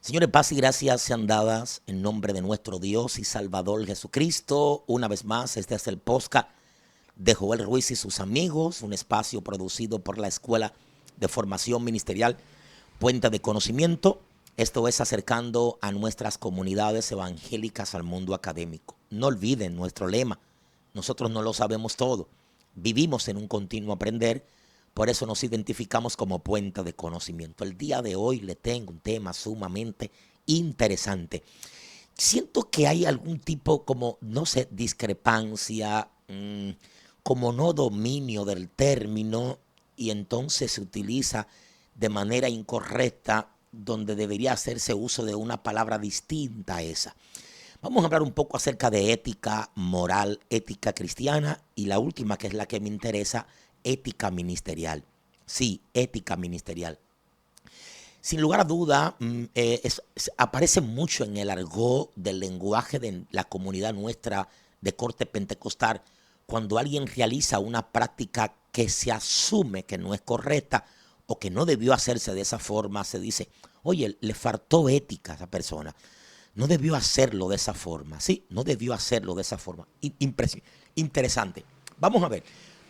Señores, paz y gracias sean dadas en nombre de nuestro Dios y Salvador Jesucristo. Una vez más, este es el podcast de Joel Ruiz y sus amigos, un espacio producido por la Escuela de Formación Ministerial Puente de Conocimiento. Esto es acercando a nuestras comunidades evangélicas al mundo académico. No olviden nuestro lema: nosotros no lo sabemos todo, vivimos en un continuo aprender. Por eso nos identificamos como Puente de Conocimiento. El día de hoy le tengo un tema sumamente interesante. Siento que hay algún tipo como, no sé, discrepancia, como no dominio del término, y entonces se utiliza de manera incorrecta donde debería hacerse uso de una palabra distinta a esa. Vamos a hablar un poco acerca de ética moral, ética cristiana, y la última, que es la que me interesa, ética ministerial. Sí, ética ministerial. Sin lugar a duda, aparece mucho en el argot del lenguaje de la comunidad nuestra de corte pentecostal cuando alguien realiza una práctica que se asume que no es correcta o que no debió hacerse de esa forma. Se dice: oye, le faltó ética a esa persona, no debió hacerlo de esa forma. Sí, no debió hacerlo de esa forma. Interesante. Vamos a ver.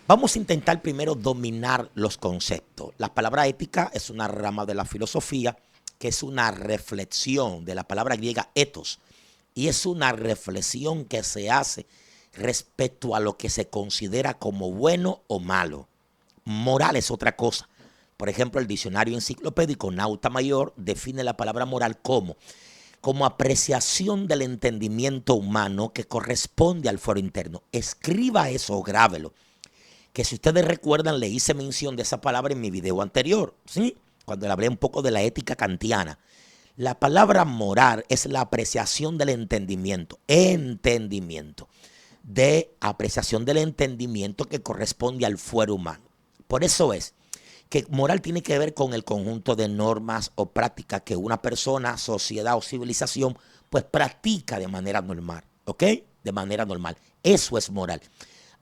Vamos a intentar primero dominar los conceptos. La palabra ética es una rama de la filosofía que es una reflexión de la palabra griega ethos, y es una reflexión que se hace respecto a lo que se considera como bueno o malo. Moral es otra cosa. Por ejemplo, el diccionario enciclopédico Nauta Mayor define la palabra moral como apreciación del entendimiento humano que corresponde al fuero interno. Escriba eso o grábelo, que si ustedes recuerdan, le hice mención de esa palabra en mi video anterior, ¿sí? Cuando le hablé un poco de la ética kantiana. La palabra moral es la apreciación del entendimiento, de apreciación del entendimiento que corresponde al fuero humano. Por eso es que moral tiene que ver con el conjunto de normas o prácticas que una persona, sociedad o civilización pues practica de manera normal, ¿ok? De manera normal. Eso es moral.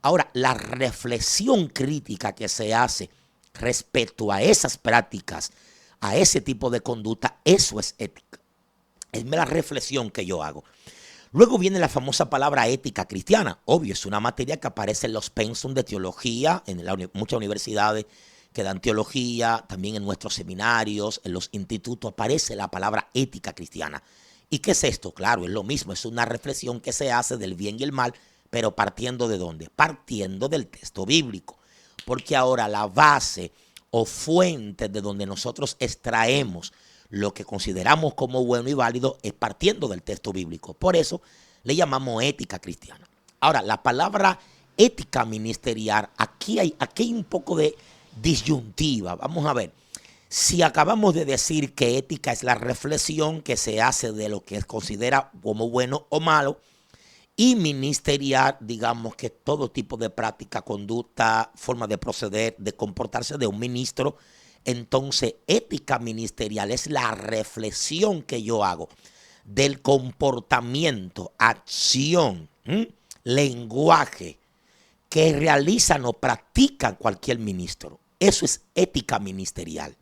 Ahora, la reflexión crítica que se hace respecto a esas prácticas, a ese tipo de conducta, eso es ética. Es la reflexión que yo hago. Luego viene la famosa palabra ética cristiana. Obvio, es una materia que aparece en los pensum de teología, en muchas universidades que dan teología, también en nuestros seminarios, en los institutos aparece la palabra ética cristiana. ¿Y qué es esto? Claro, es lo mismo, es una reflexión que se hace del bien y el mal, pero partiendo ¿de dónde? Partiendo del texto bíblico. Porque ahora la base o fuente de donde nosotros extraemos lo que consideramos como bueno y válido es partiendo del texto bíblico. Por eso le llamamos ética cristiana. Ahora, la palabra ética ministerial, aquí hay un poco de disyuntiva. Vamos a ver. Si acabamos de decir que ética es la reflexión que se hace de lo que se considera como bueno o malo, y ministerial, digamos que todo tipo de práctica, conducta, forma de proceder, de comportarse de un ministro. Entonces, ética ministerial es la reflexión que yo hago del comportamiento, acción, lenguaje que realizan o practican cualquier ministro. Eso es ética ministerial.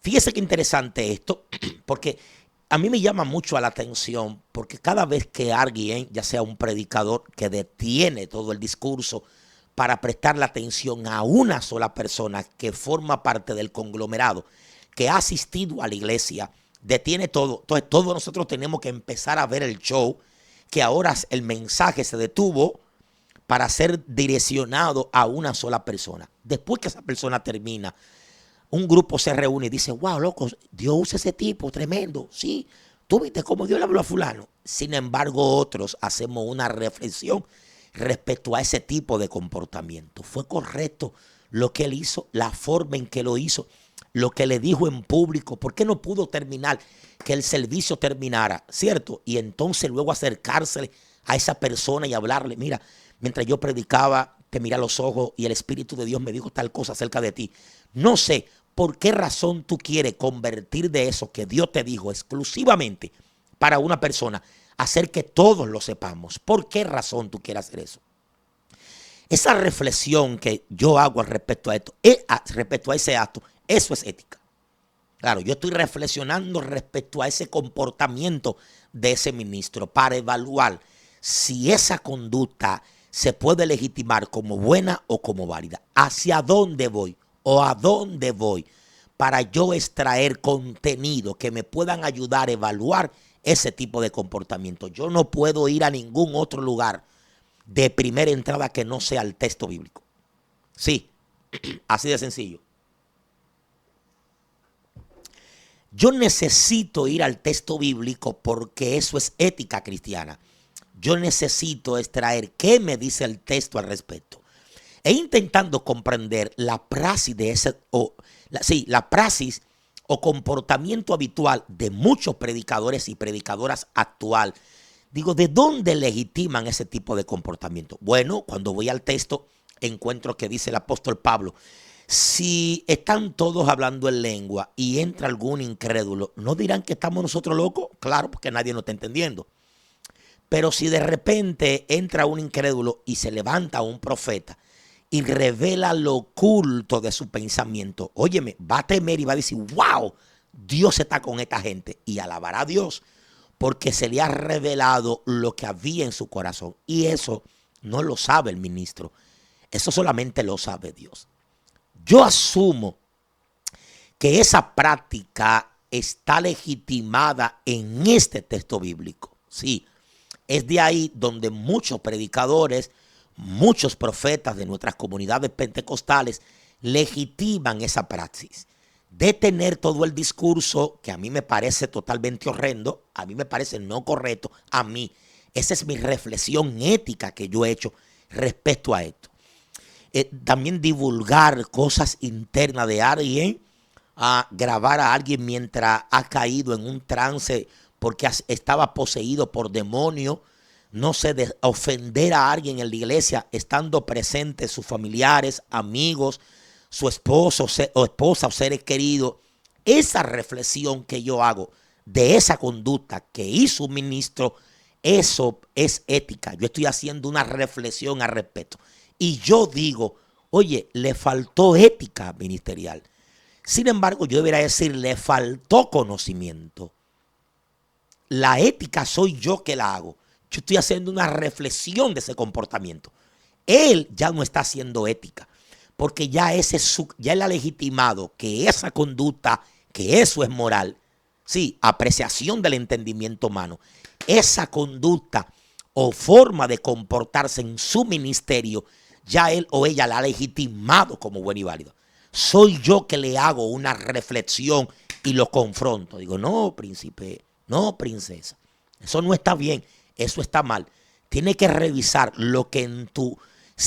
Fíjese qué interesante esto, porque a mí me llama mucho la atención, porque cada vez que alguien, ya sea un predicador, que detiene todo el discurso para prestar la atención a una sola persona que forma parte del conglomerado, que ha asistido a la iglesia, detiene todo. Entonces todos nosotros tenemos que empezar a ver el show, que ahora el mensaje se detuvo para ser direccionado a una sola persona. Después que esa persona termina, un grupo se reúne y dice: wow, loco, Dios usa ese tipo, tremendo. Sí, tú viste cómo Dios le habló a fulano. Sin embargo, otros hacemos una reflexión respecto a ese tipo de comportamiento. ¿Fue correcto lo que él hizo? ¿La forma en que lo hizo? ¿Lo que le dijo en público? ¿Por qué no pudo terminar? Que el servicio terminara, ¿cierto? Y entonces luego acercarse a esa persona y hablarle: mira, mientras yo predicaba, te miré a los ojos y el Espíritu de Dios me dijo tal cosa acerca de ti. No sé por qué razón tú quieres convertir de eso que Dios te dijo exclusivamente para una persona, hacer que todos lo sepamos. ¿Por qué razón tú quieres hacer eso? Esa reflexión que yo hago respecto a esto, respecto a ese acto, eso es ética. Claro, yo estoy reflexionando respecto a ese comportamiento de ese ministro para evaluar si esa conducta se puede legitimar como buena o como válida. ¿Hacia dónde voy o a dónde voy para yo extraer contenido que me puedan ayudar a evaluar ese tipo de comportamiento? Yo no puedo ir a ningún otro lugar de primera entrada que no sea el texto bíblico. Sí, así de sencillo. Yo necesito ir al texto bíblico porque eso es ética cristiana. Yo necesito extraer qué me dice el texto al respecto. E intentando comprender la praxis de ese, la praxis o comportamiento habitual de muchos predicadores y predicadoras actual. Digo, ¿de dónde legitiman ese tipo de comportamiento? Bueno, cuando voy al texto, encuentro que dice el apóstol Pablo: si están todos hablando en lengua y entra algún incrédulo, ¿no dirán que estamos nosotros locos? Claro, porque nadie nos está entendiendo. Pero si de repente entra un incrédulo y se levanta un profeta y revela lo oculto de su pensamiento, óyeme, va a temer y va a decir: wow, Dios está con esta gente, y alabará a Dios porque se le ha revelado lo que había en su corazón. Y eso no lo sabe el ministro, eso solamente lo sabe Dios. Yo asumo que esa práctica está legitimada en este texto bíblico. Sí, es de ahí donde muchos predicadores, muchos profetas de nuestras comunidades pentecostales legitiman esa praxis de tener todo el discurso que a mí me parece totalmente horrendo, a mí me parece no correcto, a mí. Esa es mi reflexión ética que yo he hecho respecto a esto. También divulgar cosas internas de alguien, a grabar a alguien mientras ha caído en un trance porque estaba poseído por demonios. No sé, de ofender a alguien en la iglesia estando presentes sus familiares, amigos, su esposo o esposa o seres queridos. Esa reflexión que yo hago de esa conducta que hizo un ministro, eso es ética. Yo estoy haciendo una reflexión al respecto. Y yo digo, oye, le faltó ética ministerial. Sin embargo, yo debería decir, le faltó conocimiento. La ética soy yo que la hago. Yo estoy haciendo una reflexión de ese comportamiento. Él ya no está haciendo ética, porque ya él ha legitimado que esa conducta, que eso es moral. Sí, apreciación del entendimiento humano. Esa conducta o forma de comportarse en su ministerio, ya él o ella la ha legitimado como bueno y válido. Soy yo que le hago una reflexión y lo confronto. Digo, no, príncipe, no, princesa, eso no está bien, eso está mal. Tienes que revisar lo que en tu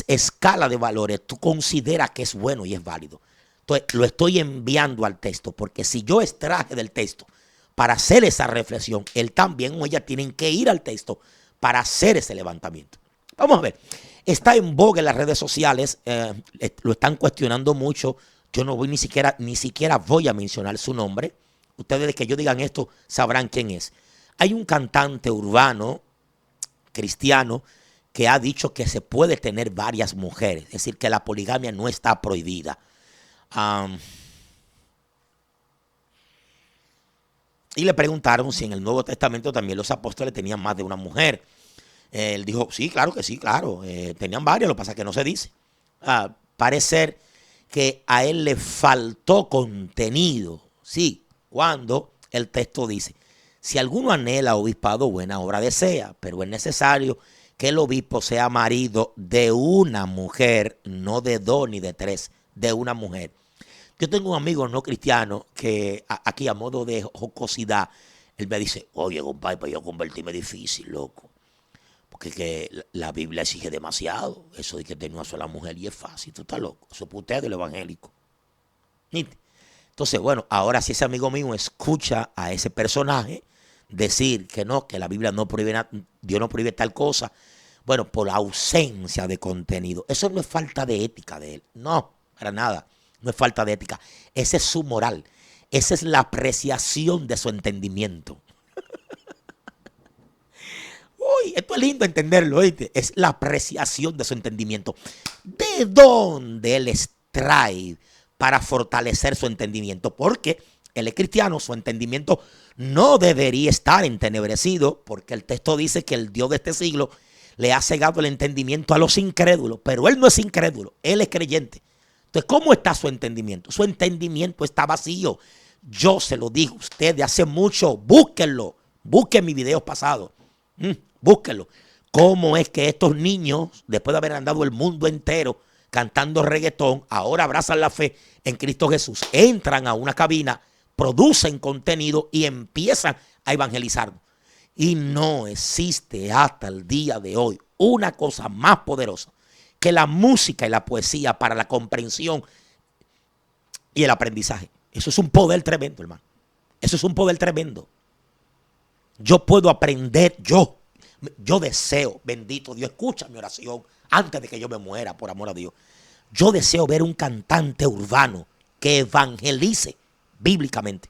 escala de valores tú consideras que es bueno y es válido. Entonces, lo estoy enviando al texto, porque si yo extraje del texto para hacer esa reflexión, él también o ella tienen que ir al texto para hacer ese levantamiento. Vamos a ver, está en boga en las redes sociales, lo están cuestionando mucho. Yo no voy ni siquiera voy a mencionar su nombre. Ustedes, de que yo digan esto, sabrán quién es. Hay un cantante urbano cristiano que ha dicho que se puede tener varias mujeres, es decir, que la poligamia no está prohibida. Y le preguntaron si en el Nuevo Testamento también los apóstoles tenían más de una mujer. Él dijo, sí, claro, tenían varias, lo que pasa es que no se dice. Parece que a él le faltó contenido, sí, cuando el texto dice: si alguno anhela obispado, buena obra desea, pero es necesario que el obispo sea marido de una mujer, no de dos ni de tres, de una mujer. Yo tengo un amigo no cristiano que aquí, a modo de jocosidad, él me dice: oye, compadre, para yo convertirme es difícil, loco, porque es que la Biblia exige demasiado. Eso de que tener una sola mujer y es fácil, tú estás loco. Eso es puteo del evangélico. Entonces, bueno, ahora si ese amigo mío escucha a ese personaje decir que no, que la Biblia no prohíbe, Dios no prohíbe tal cosa, bueno, por la ausencia de contenido. Eso no es falta de ética de él, no, para nada, no es falta de ética. Esa es su moral, esa es la apreciación de su entendimiento. Uy, esto es lindo entenderlo, ¿oíste? Es la apreciación de su entendimiento. ¿De dónde él extrae para fortalecer su entendimiento? Porque él es cristiano, su entendimiento no debería estar entenebrecido, porque el texto dice que el Dios de este siglo le ha cegado el entendimiento a los incrédulos, pero él no es incrédulo, él es creyente. Entonces, ¿cómo está su entendimiento? Su entendimiento está vacío. Yo se lo digo a usted de hace mucho, búsquenlo, busquen mis videos pasados, búsquenlo. ¿Cómo es que estos niños, después de haber andado el mundo entero cantando reggaetón, ahora abrazan la fe en Cristo Jesús, entran a una cabina, producen contenido y empiezan a evangelizar? Y no existe hasta el día de hoy una cosa más poderosa que la música y la poesía para la comprensión y el aprendizaje. Eso es un poder tremendo, hermano. Eso es un poder tremendo. Yo puedo aprender, yo deseo, bendito Dios, escucha mi oración antes de que yo me muera, por amor a Dios. Yo deseo ver un cantante urbano que evangelice bíblicamente,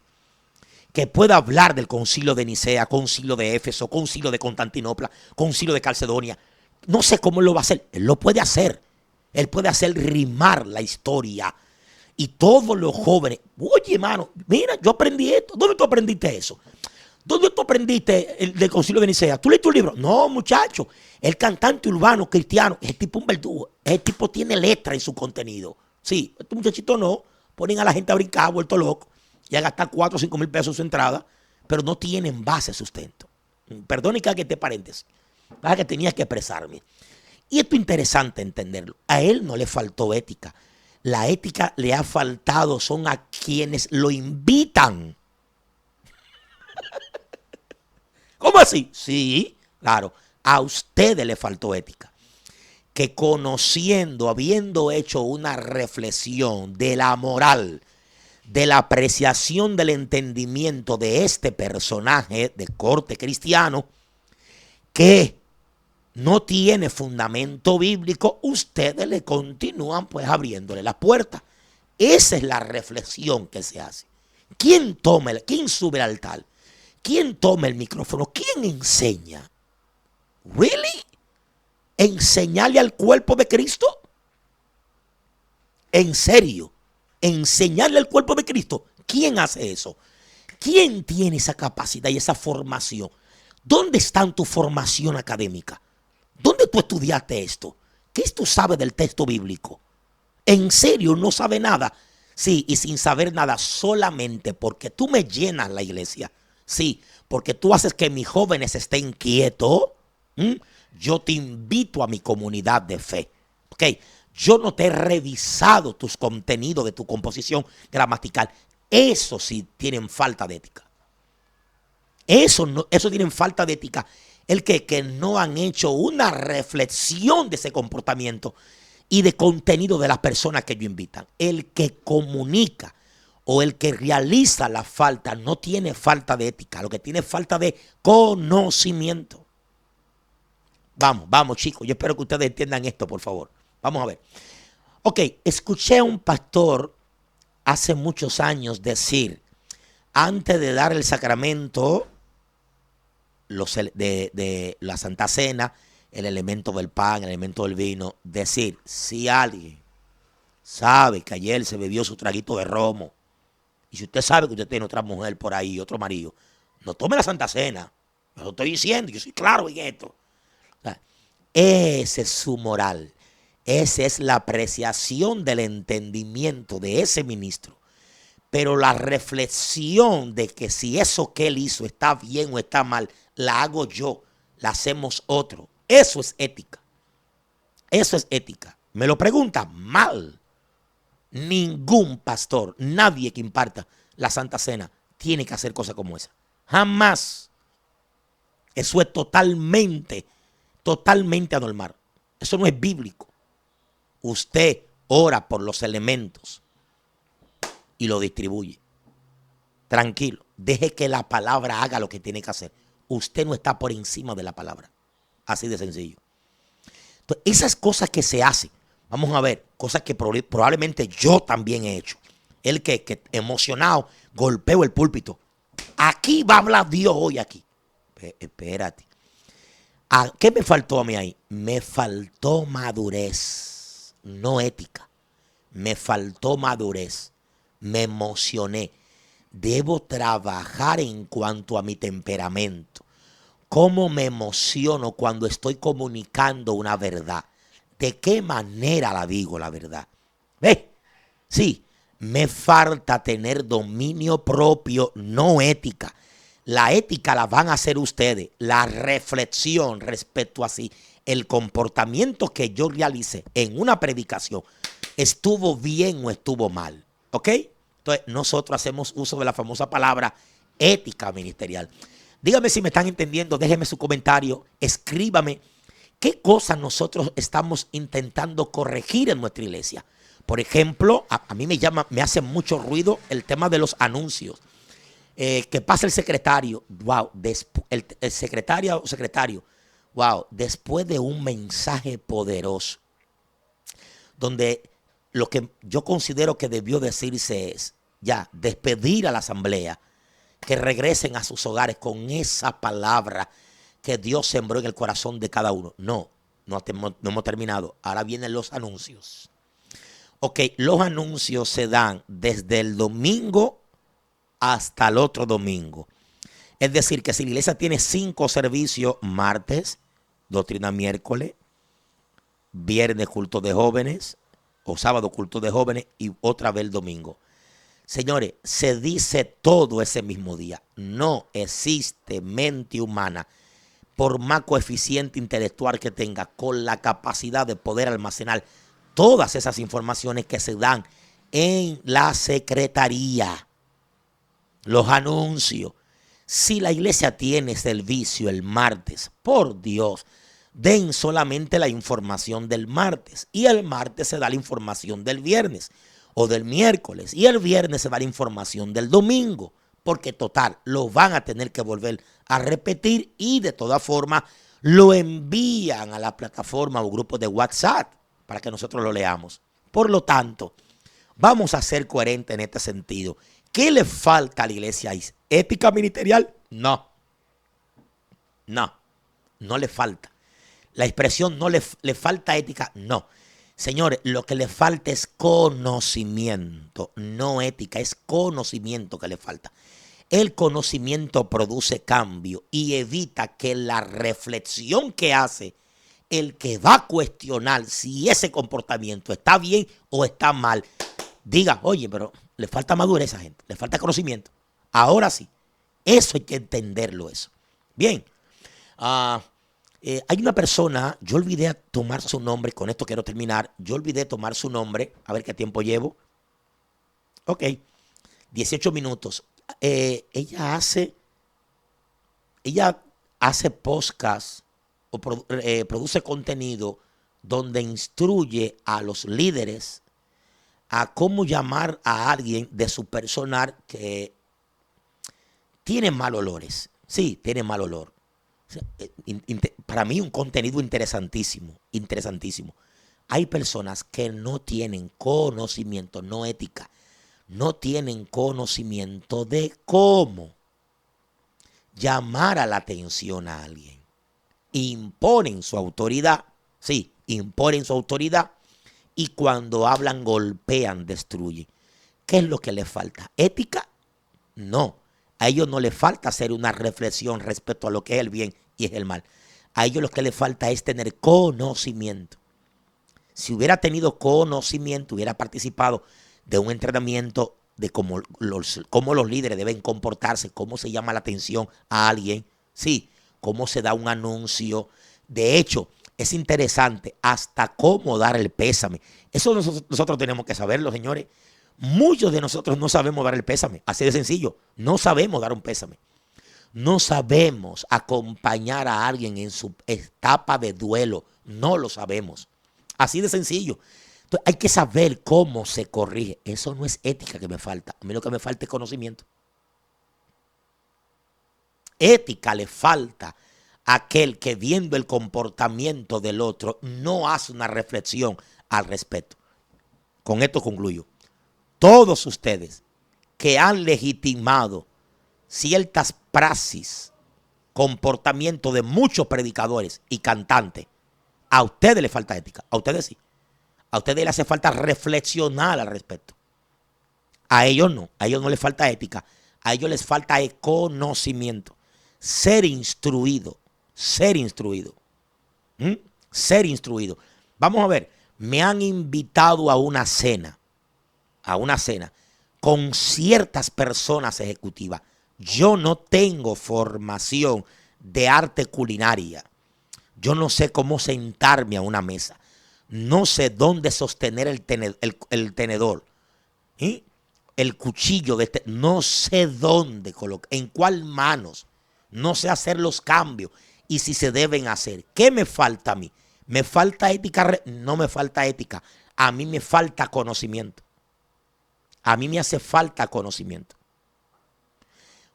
que pueda hablar del concilio de Nicea, concilio de Éfeso, concilio de Constantinopla, concilio de Calcedonia. No sé cómo él lo va a hacer, él lo puede hacer. Él puede hacer rimar la historia. Y todos los jóvenes, oye, hermano, mira, yo aprendí esto. ¿Dónde tú aprendiste eso? ¿Dónde tú aprendiste el del concilio de Nicea? ¿Tú leíste un libro? No, muchacho. El cantante urbano cristiano, ese tipo es un verdugo. Ese tipo tiene letra en su contenido. Sí, este muchachito no. Ponen a la gente a brincar, vuelto loco, y a gastar 4 o 5 mil pesos su entrada, pero no tienen base, sustento. Perdón que haga este paréntesis. Para que tenía que expresarme. Y esto es interesante entenderlo. A él no le faltó ética. La ética le ha faltado son a quienes lo invitan. ¿Cómo así? Sí, claro. A ustedes le faltó ética. Que conociendo, habiendo hecho una reflexión de la moral, de la apreciación del entendimiento de este personaje de corte cristiano, que no tiene fundamento bíblico, ustedes le continúan pues abriéndole la puerta. Esa es la reflexión que se hace. ¿Quién sube al altar? ¿Quién toma el micrófono? ¿Quién enseña? ¿Really? ¿Enseñarle al cuerpo de Cristo? ¿En serio? ¿Enseñarle al cuerpo de Cristo? ¿Quién hace eso? ¿Quién tiene esa capacidad y esa formación? ¿Dónde está en tu formación académica? ¿Dónde tú estudiaste esto? ¿Qué tú sabes del texto bíblico? ¿En serio no sabe nada? Sí, y sin saber nada, solamente porque tú me llenas la iglesia. Sí, porque tú haces que mis jóvenes estén quietos. Yo te invito a mi comunidad de fe. ¿Ok? Yo no te he revisado tus contenidos de tu composición gramatical. Eso sí tienen falta de ética. Eso tienen falta de ética. El que no han hecho una reflexión de ese comportamiento y de contenido de las personas que ellos invitan. El que comunica o el que realiza la falta no tiene falta de ética, lo que tiene es falta de conocimiento. Vamos chicos, yo espero que ustedes entiendan esto, por favor. Vamos a ver. Ok, escuché a un pastor hace muchos años decir, antes de dar el sacramento de la Santa Cena, el elemento del pan, el elemento del vino, decir, si alguien sabe que ayer se bebió su traguito de romo, y si usted sabe que usted tiene otra mujer por ahí, otro marido, no tome la Santa Cena. Yo lo estoy diciendo, yo soy claro en esto. O sea, esa es su moral. Esa es la apreciación del entendimiento de ese ministro. Pero la reflexión de que si eso que él hizo está bien o está mal, la hago yo, la hacemos otro. Eso es ética. Eso es ética. Me lo pregunta mal. Ningún pastor, nadie que imparta la Santa Cena tiene que hacer cosas como esa. Jamás. Eso es totalmente anormal. Eso no es bíblico. Usted ora por los elementos y lo distribuye. Tranquilo. Deje que la palabra haga lo que tiene que hacer. Usted no está por encima de la palabra. Así de sencillo. Entonces, esas cosas que se hacen, vamos a ver, cosas que probablemente yo también he hecho. El que emocionado golpeo el púlpito. Aquí va a hablar Dios hoy aquí. Espérate. ¿Qué me faltó a mí ahí? Me faltó madurez, no ética. Me faltó madurez. Me emocioné. debo trabajar en cuanto a mi temperamento. ¿Cómo me emociono cuando estoy comunicando una verdad? ¿De qué manera la digo la verdad? ¿Ves? Sí, me falta tener dominio propio, no ética. La ética la van a hacer ustedes. La reflexión respecto a si el comportamiento que yo realicé en una predicación estuvo bien o estuvo mal. ¿Ok? Entonces, nosotros hacemos uso de la famosa palabra ética ministerial. Dígame si me están entendiendo, déjeme su comentario, escríbame qué cosas nosotros estamos intentando corregir en nuestra iglesia. Por ejemplo, a mí me hace mucho ruido el tema de los anuncios. Que pasa el secretario, wow, el secretario o secretario, wow, después de un mensaje poderoso, donde lo que yo considero que debió decirse es, ya, despedir a la asamblea, que regresen a sus hogares con esa palabra que Dios sembró en el corazón de cada uno. No hemos terminado. Ahora vienen los anuncios. Ok, los anuncios se dan desde el domingo hasta el otro domingo. Es decir, que si la iglesia tiene 5 servicios, martes, doctrina miércoles, viernes culto de jóvenes, o sábado culto de jóvenes y otra vez el domingo. Señores, se dice todo ese mismo día. No existe mente humana, por más coeficiente intelectual que tenga, con la capacidad de poder almacenar todas esas informaciones que se dan en la secretaría. Los anuncios. Si la iglesia tiene servicio el martes, por Dios, den solamente la información del martes. Y el martes se da la información del viernes o del miércoles. Y el viernes se da la información del domingo. Porque total, lo van a tener que volver a repetir y de todas formas lo envían a la plataforma o grupo de WhatsApp para que nosotros lo leamos. Por lo tanto, vamos a ser coherentes en este sentido. ¿Qué le falta a la iglesia? ¿Ética ministerial? No le falta. La expresión no le falta ética, no. Señores, lo que le falta es conocimiento, no ética, es conocimiento que le falta. El conocimiento produce cambio y evita que la reflexión que hace el que va a cuestionar si ese comportamiento está bien o está mal, diga, oye, pero le falta madurez a esa gente, le falta conocimiento. Ahora sí, eso hay que entenderlo, eso. Bien, hay una persona, yo olvidé tomar su nombre, con esto quiero terminar, yo olvidé tomar su nombre, a ver qué tiempo llevo. Ok, 18 minutos. Ella hace podcast o produce contenido donde instruye a los líderes a cómo llamar a alguien de su personal que tiene mal olores. Sí, tiene mal olor. O sea, para mí un contenido interesantísimo, interesantísimo. Hay personas que no tienen conocimiento, no ética, no tienen conocimiento de cómo llamar a la atención a alguien. Imponen su autoridad, sí, imponen su autoridad y cuando hablan golpean, destruyen. ¿Qué es lo que les falta? ¿Ética? No. A ellos no les falta hacer una reflexión respecto a lo que es el bien y es el mal. A ellos lo que les falta es tener conocimiento. Si hubiera tenido conocimiento, hubiera participado de un entrenamiento de cómo los líderes deben comportarse, cómo se llama la atención a alguien, sí, cómo se da un anuncio. De hecho, es interesante hasta cómo dar el pésame. Eso nosotros tenemos que saberlo, señores. Muchos de nosotros no sabemos dar el pésame, así de sencillo. No sabemos dar un pésame. No sabemos acompañar a alguien en su etapa de duelo. No lo sabemos. Así de sencillo. Entonces, hay que saber cómo se corrige. Eso no es ética que me falta. A mí lo que me falta es conocimiento. Ética le falta a aquel que viendo el comportamiento del otro no hace una reflexión al respecto. Con esto concluyo. Todos ustedes que han legitimado ciertas praxis, comportamiento de muchos predicadores y cantantes, a ustedes les falta ética, a ustedes sí. A ustedes les hace falta reflexionar al respecto. A ellos no les falta ética. A ellos les falta el conocimiento. Ser instruido. Ser instruido. Ser instruido. Vamos a ver. Me han invitado a una cena. A una cena. Con ciertas personas ejecutivas. Yo no tengo formación de arte culinaria. Yo no sé cómo sentarme a una mesa. No sé dónde sostener el tenedor. ¿Sí? El cuchillo. No sé dónde colocar. En cuál manos. No sé hacer los cambios. Y si se deben hacer. ¿Qué me falta a mí? ¿Me falta ética? No me falta ética. A mí me falta conocimiento. A mí me hace falta conocimiento.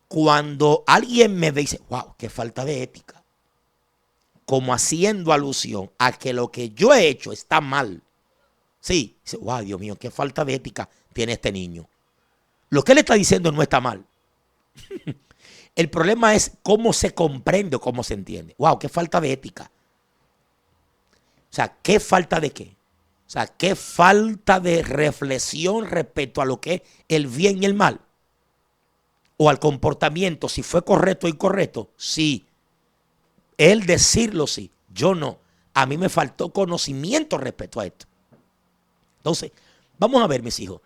Cuando alguien me dice, wow, qué falta de ética, como haciendo alusión a que lo que yo he hecho está mal. Sí, dice, wow, Dios mío, qué falta de ética tiene este niño. Lo que él está diciendo no está mal. El problema es cómo se comprende o cómo se entiende. Wow, qué falta de ética. O sea, ¿qué falta de qué? O sea, ¿qué falta de reflexión respecto a lo que es el bien y el mal? O al comportamiento, si fue correcto o incorrecto. Sí. Él decirlo sí, yo no. A mí me faltó conocimiento respecto a esto. Entonces, vamos a ver, mis hijos.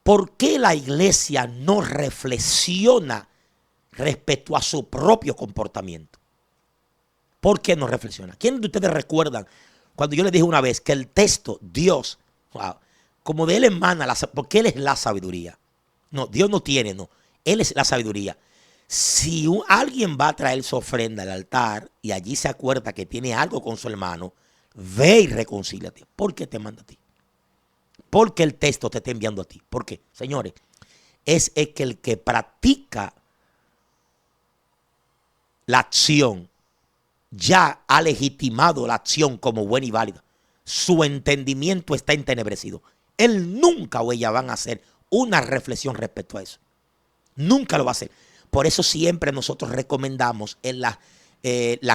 ¿Por qué la iglesia no reflexiona respecto a su propio comportamiento? ¿Por qué no reflexiona? ¿Quiénes de ustedes recuerdan cuando yo les dije una vez que el texto, Dios, wow, como de él emana, porque él es la sabiduría? No, Dios no tiene, no. Él es la sabiduría. Si alguien va a traer su ofrenda al altar y allí se acuerda que tiene algo con su hermano, ve y reconcíliate. ¿Por qué te manda a ti? Porque el texto te está enviando a ti. ¿Por qué? Señores, es que el que practica la acción ya ha legitimado la acción como buena y válida. Su entendimiento está entenebrecido. Él nunca o ella van a hacer una reflexión respecto a eso. Nunca lo va a hacer. Por eso siempre nosotros recomendamos en la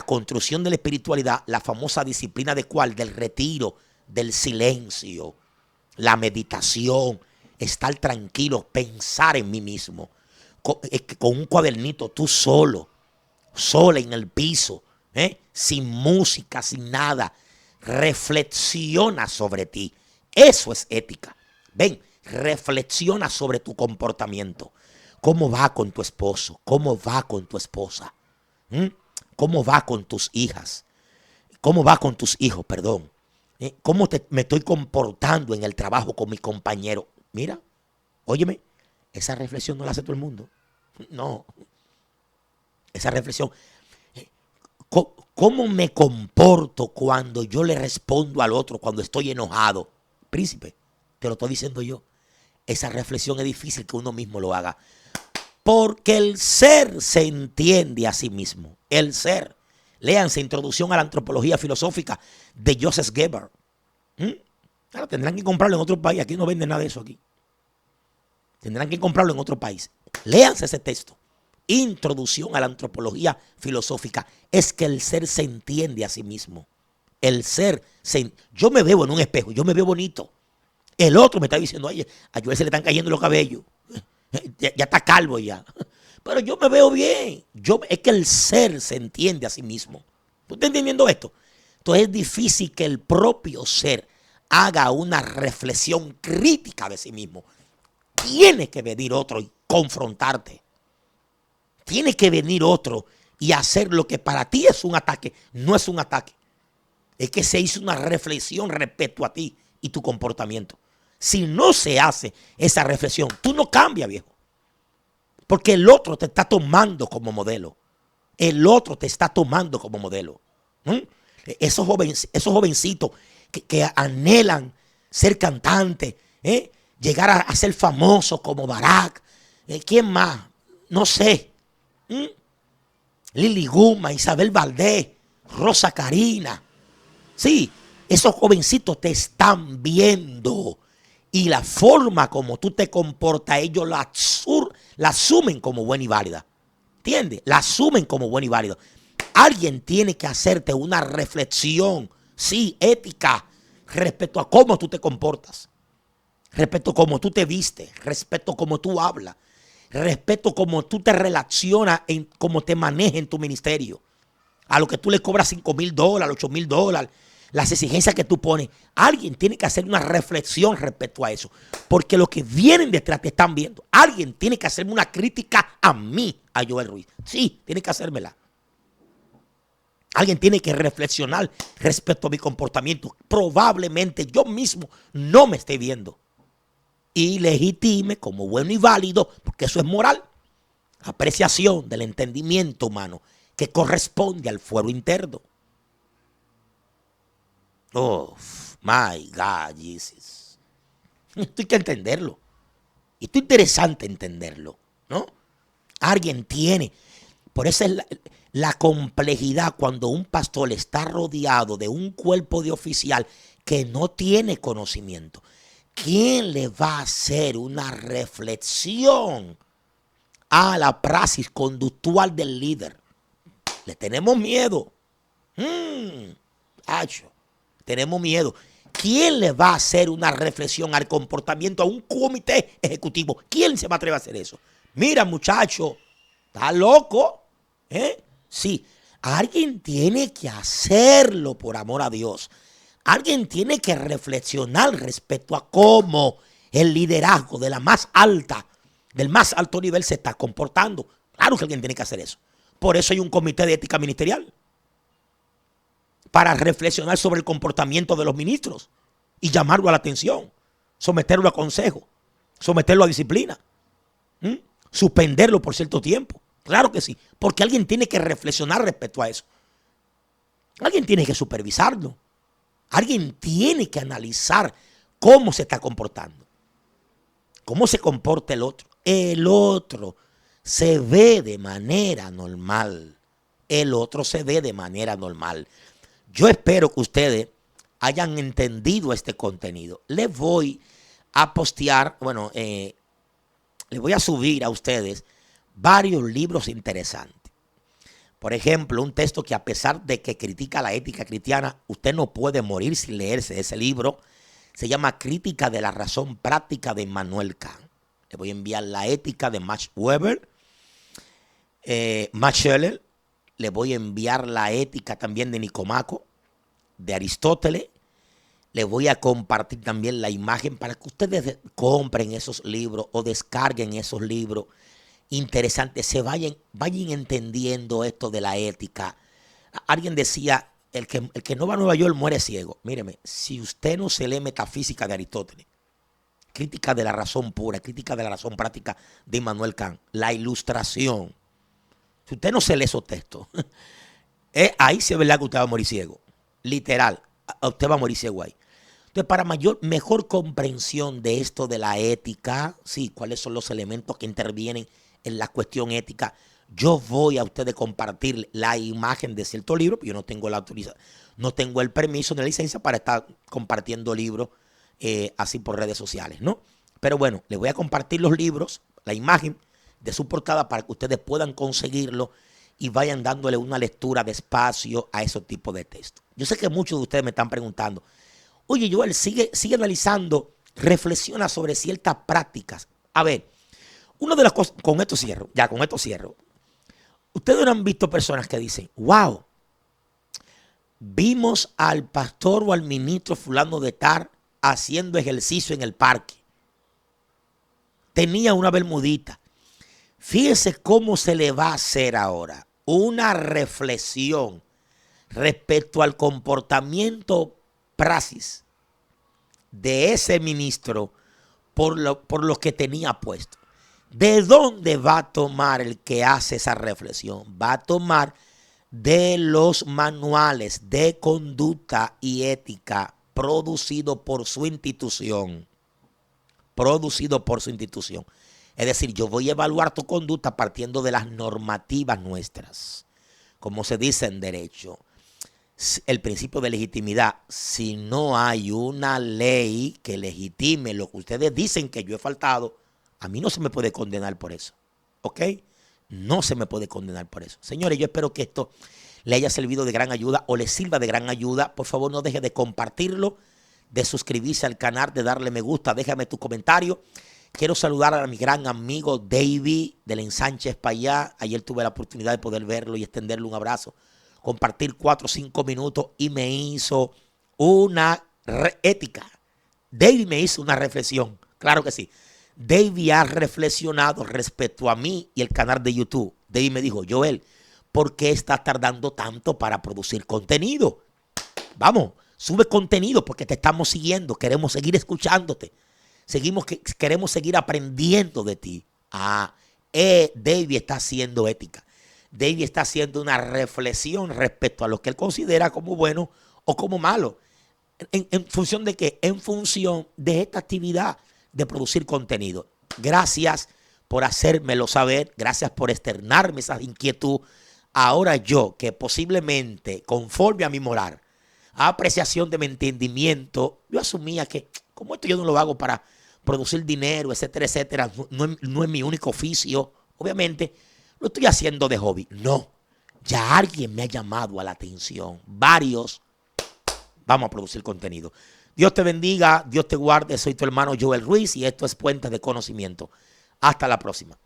construcción de la espiritualidad la famosa disciplina de cuál, del retiro, del silencio, la meditación, estar tranquilo, pensar en mí mismo, con un cuadernito, tú solo, sola en el piso, sin música, sin nada, reflexiona sobre ti. Eso es ética. Ven, reflexiona sobre tu comportamiento. ¿Cómo va con tu esposo? ¿Cómo va con tu esposa? ¿Cómo va con tus hijas? ¿Cómo va con tus hijos? Perdón. ¿Cómo me estoy comportando en el trabajo con mi compañero? Mira, óyeme, esa reflexión no la hace todo el mundo. No. Esa reflexión. ¿Cómo me comporto cuando yo le respondo al otro, cuando estoy enojado? Príncipe, te lo estoy diciendo yo. Esa reflexión es difícil que uno mismo lo haga. Porque el ser se entiende a sí mismo. El ser. Léanse Introducción a la Antropología Filosófica de Joseph Goebbels. Claro, tendrán que comprarlo en otro país. Aquí no venden nada de eso aquí. Tendrán que comprarlo en otro país. Léanse ese texto. Introducción a la Antropología Filosófica. Es que el ser se entiende a sí mismo. El ser. Yo me veo en un espejo. Yo me veo bonito. El otro me está diciendo, oye, a Joel se le están cayendo los cabellos. Ya está calvo ya. Pero yo me veo bien. Es que el ser se entiende a sí mismo. ¿Tú estás entendiendo esto? Entonces es difícil que el propio ser haga una reflexión crítica de sí mismo. Tiene que venir otro y confrontarte. Tiene que venir otro y hacer lo que para ti es un ataque. No es un ataque. Es que se hizo una reflexión respecto a ti y tu comportamiento. Si no se hace esa reflexión, tú no cambias, viejo. Porque el otro te está tomando como modelo. El otro te está tomando como modelo. Esos jovencitos que anhelan ser cantantes, llegar a ser famosos como Barack. ¿Quién más? No sé. Lili Guma, Isabel Valdés, Rosa Karina. Sí, esos jovencitos te están viendo. Y la forma como tú te comportas, ellos la asumen como buena y válida. ¿Entiendes? La asumen como buena y válida. Alguien tiene que hacerte una reflexión, sí, ética, respecto a cómo tú te comportas, respecto a cómo tú te vistes, respecto a cómo tú hablas. Respeto cómo tú te relacionas, cómo te manejas en tu ministerio. A lo que tú le cobras $5,000, $8,000, las exigencias que tú pones. Alguien tiene que hacer una reflexión respecto a eso. Porque los que vienen detrás te están viendo. Alguien tiene que hacerme una crítica a mí, a Joel Ruiz. Sí, tiene que hacérmela. Alguien tiene que reflexionar respecto a mi comportamiento. Probablemente yo mismo no me esté viendo. Y legitime como bueno y válido, porque eso es moral. Apreciación del entendimiento humano que corresponde al fuero interno. Oh, my God, Jesus. Esto hay que entenderlo. Y esto es interesante entenderlo, ¿no? Alguien tiene. Por eso es la complejidad cuando un pastor está rodeado de un cuerpo de oficial que no tiene conocimiento. ¿Quién le va a hacer una reflexión a la praxis conductual del líder? Le tenemos miedo. Tenemos miedo. ¿Quién le va a hacer una reflexión al comportamiento a un comité ejecutivo? ¿Quién se va a atrever a hacer eso? Mira, muchacho, ¿está loco? Sí, alguien tiene que hacerlo por amor a Dios. Alguien tiene que reflexionar respecto a cómo el liderazgo de la más alta, del más alto nivel se está comportando. Claro que alguien tiene que hacer eso. Por eso hay un comité de ética ministerial. Para reflexionar sobre el comportamiento de los ministros y llamarlo a la atención, someterlo a consejo, someterlo a disciplina, suspenderlo por cierto tiempo. Claro que sí, porque alguien tiene que reflexionar respecto a eso. Alguien tiene que supervisarlo. Alguien tiene que analizar cómo se está comportando, cómo se comporta el otro. El otro se ve de manera normal. El otro se ve de manera normal. Yo espero que ustedes hayan entendido este contenido. Les voy a postear, les voy a subir a ustedes varios libros interesantes. Por ejemplo, un texto que a pesar de que critica la ética cristiana, usted no puede morir sin leerse ese libro. Se llama Crítica de la razón práctica de Immanuel Kant. Le voy a enviar La ética de Max Weber, Max Scheler. Le voy a enviar La ética también de Nicomaco, de Aristóteles. Le voy a compartir también la imagen para que ustedes compren esos libros o descarguen esos libros interesantes. Se vayan entendiendo esto de la ética. Alguien decía, el que no va a Nueva York muere ciego. Míreme, si usted no se lee Metafísica de Aristóteles, Crítica de la razón pura, Crítica de la razón práctica de Immanuel Kant, la Ilustración, si usted no se lee esos textos, ahí sí es verdad que usted va a morir ciego. Literal, usted va a morir ciego ahí. Entonces, para mejor comprensión de esto de la ética, sí, cuáles son los elementos que intervienen en la cuestión ética, yo voy a ustedes compartir la imagen de cierto libro, porque yo no tengo la autorización, no tengo el permiso ni la licencia para estar compartiendo libros así por redes sociales, ¿no? Pero bueno, les voy a compartir los libros, la imagen de su portada para que ustedes puedan conseguirlo y vayan dándole una lectura despacio a esos tipos de textos. Yo sé que muchos de ustedes me están preguntando, oye, Joel, sigue analizando, reflexiona sobre ciertas prácticas. A ver, una de las cosas, con esto cierro. Ustedes no han visto personas que dicen, wow, vimos al pastor o al ministro fulano de tal haciendo ejercicio en el parque. Tenía una bermudita. Fíjese cómo se le va a hacer ahora una reflexión respecto al comportamiento praxis de ese ministro por lo que tenía puesto. ¿De dónde va a tomar el que hace esa reflexión? Va a tomar de los manuales de conducta y ética producido por su institución. Es decir, yo voy a evaluar tu conducta partiendo de las normativas nuestras. Como se dice en derecho, el principio de legitimidad. Si no hay una ley que legitime lo que ustedes dicen que yo he faltado, a mí no se me puede condenar por eso. ¿Ok? No se me puede condenar por eso. Señores, yo espero que esto le haya servido de gran ayuda o le sirva de gran ayuda. Por favor, no deje de compartirlo, de suscribirse al canal, de darle me gusta, déjame tu comentario. Quiero saludar a mi gran amigo David del Ensánchez para allá. Ayer tuve la oportunidad de poder verlo y extenderle un abrazo, compartir 4 o 5 minutos y me hizo una ética. David me hizo una reflexión, claro que sí. David ha reflexionado respecto a mí y el canal de YouTube. David me dijo, Joel, ¿por qué estás tardando tanto para producir contenido? Vamos, sube contenido porque te estamos siguiendo, queremos seguir escuchándote. Queremos seguir aprendiendo de ti. David está haciendo ética. David está haciendo una reflexión respecto a lo que él considera como bueno o como malo. ¿En función de qué? En función de esta actividad de producir contenido. Gracias por hacérmelo saber. Gracias por externarme esa inquietud. Ahora yo, que posiblemente, conforme a mi moral, a apreciación de mi entendimiento, yo asumía que como esto yo no lo hago para producir dinero, etcétera, etcétera, no es mi único oficio, obviamente, lo estoy haciendo de hobby. No, ya alguien me ha llamado a la atención, varios, vamos a producir contenido. Dios te bendiga, Dios te guarde, soy tu hermano Joel Ruiz y esto es Puentes de Conocimiento. Hasta la próxima.